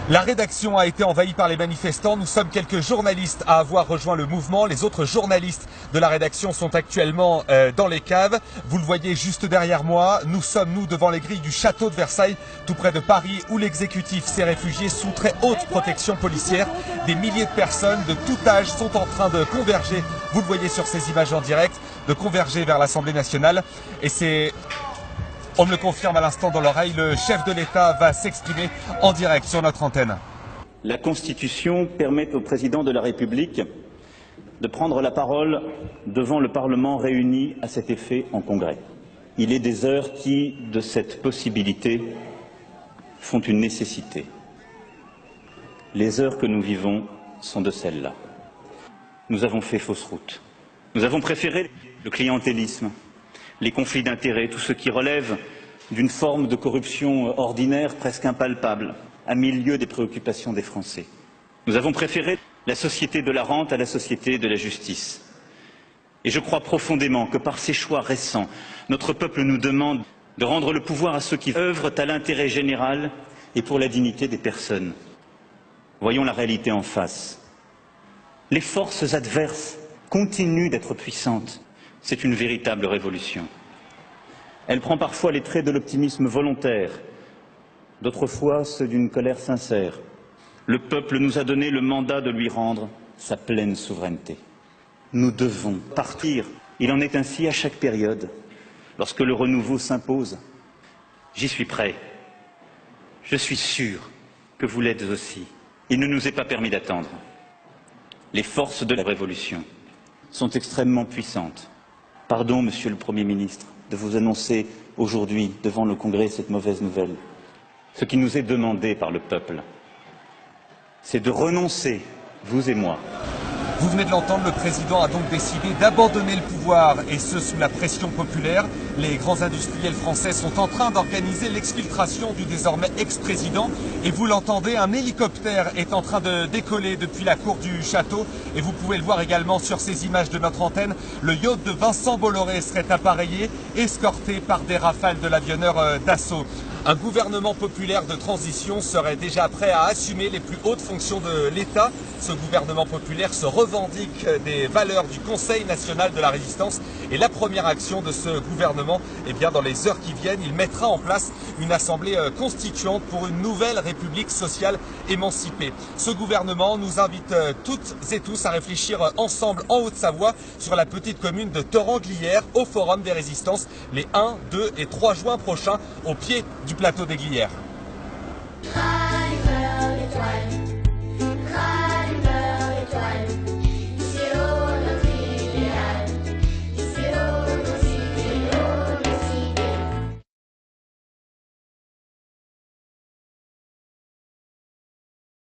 La rédaction a été envahie par les manifestants. Nous sommes quelques journalistes à avoir rejoint le mouvement. Les autres journalistes de la rédaction sont actuellement dans les caves. Vous le voyez juste derrière moi. Nous sommes, nous, devant les grilles du château de Versailles, tout près de Paris, où l'exécutif s'est réfugié sous très haute protection policière. Des milliers de personnes de tout âge sont en train de converger, vous le voyez sur ces images en direct, de converger vers l'Assemblée nationale. Et c'est... On me le confirme à l'instant dans l'oreille, le chef de l'État va s'exprimer en direct sur notre antenne. La Constitution permet au président de la République de prendre la parole devant le Parlement réuni à cet effet en Congrès. Il est des heures qui, de cette possibilité, font une nécessité. Les heures que nous vivons sont de celles-là. Nous avons fait fausse route. Nous avons préféré le clientélisme, les conflits d'intérêts, tout ce qui relève d'une forme de corruption ordinaire presque impalpable, à milieu des préoccupations des Français. Nous avons préféré la société de la rente à la société de la justice. Et je crois profondément que par ces choix récents, notre peuple nous demande de rendre le pouvoir à ceux qui œuvrent à l'intérêt général et pour la dignité des personnes. Voyons la réalité en face. Les forces adverses continuent d'être puissantes. C'est une véritable révolution. Elle prend parfois les traits de l'optimisme volontaire, d'autres fois ceux d'une colère sincère. Le peuple nous a donné le mandat de lui rendre sa pleine souveraineté. Nous devons partir. Il en est ainsi à chaque période. Lorsque le renouveau s'impose, j'y suis prêt. Je suis sûr que vous l'êtes aussi. Il ne nous est pas permis d'attendre. Les forces de la Révolution sont extrêmement puissantes. Pardon, Monsieur le Premier ministre, de vous annoncer aujourd'hui devant le Congrès cette mauvaise nouvelle. Ce qui nous est demandé par le peuple, c'est de renoncer, vous et moi. Vous venez de l'entendre, le président a donc décidé d'abandonner le pouvoir, et ce sous la pression populaire. Les grands industriels français sont en train d'organiser l'exfiltration du désormais ex-président. Et vous l'entendez, un hélicoptère est en train de décoller depuis la cour du château. Et vous pouvez le voir également sur ces images de notre antenne. Le yacht de Vincent Bolloré serait appareillé, escorté par des rafales de l'avionneur Dassault. Un gouvernement populaire de transition serait déjà prêt à assumer les plus hautes fonctions de l'État. Ce gouvernement populaire se revendique des valeurs du Conseil national de la résistance. Et la première action de ce gouvernement, eh bien, dans les heures qui viennent, il mettra en place une assemblée constituante pour une nouvelle république sociale émancipée. Ce gouvernement nous invite toutes et tous à réfléchir ensemble en Haute-Savoie sur la petite commune de Thoran-Glières au Forum des Résistances les 1, 2 et 3 juin prochains au pied du plateau des Glières.